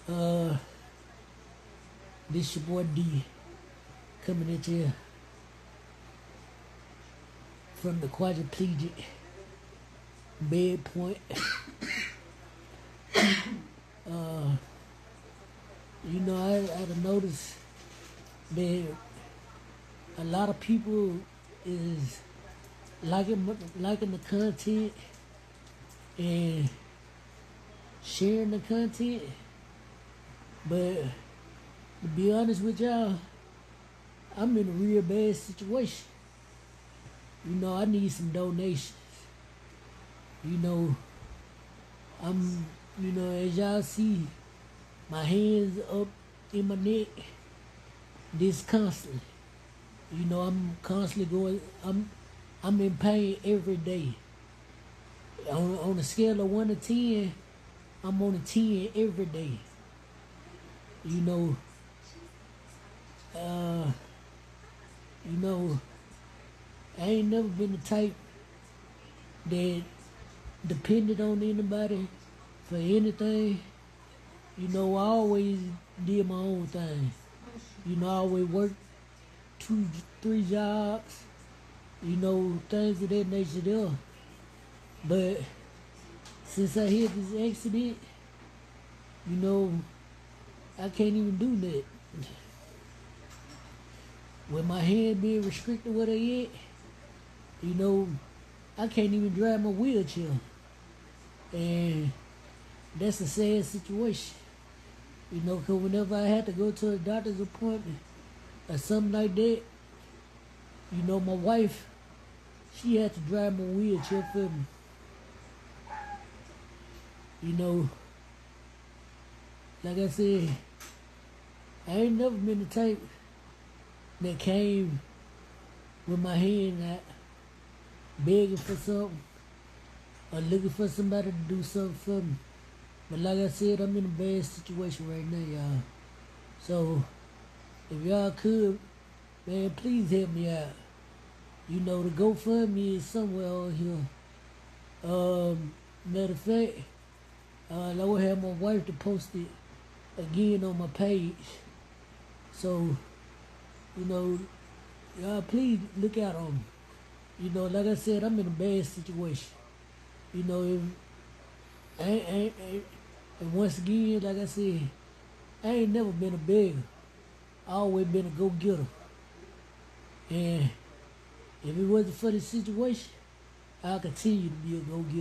Uh, this your boy D coming at you from the quadriplegic bed point. I noticed that a lot of people is liking the content and sharing the content, but to be honest with y'all, I'm in a real bad situation. I need some donations. As y'all see, my hands up in my neck, this constantly. I'm constantly I'm in pain every day. On a scale of 1 to 10, I'm on a 10 every day. I ain't never been the type that depended on anybody for anything. I always did my own thing. I always worked 2, 3 jobs, things of that nature there. But since I had this accident, I can't even do that. With my hand being restricted where they at, I can't even drive my wheelchair. And that's a sad situation. Because whenever I had to go to a doctor's appointment or something like that, my wife, she had to drive my wheelchair for me. Like I said, I ain't never been the type that came with my hand out begging for something or looking for somebody to do something for me. But like I said, I'm in a bad situation right now, y'all. So if y'all could, man, please help me out. The GoFundMe is somewhere on here. Matter of fact, I will have my wife to post it again on my page. So, y'all please look out on me. Like I said, I'm in a bad situation. And once again, like I said, I ain't never been a beggar. I always been a go-getter. And if it wasn't for this situation, I'll continue to be a go-getter.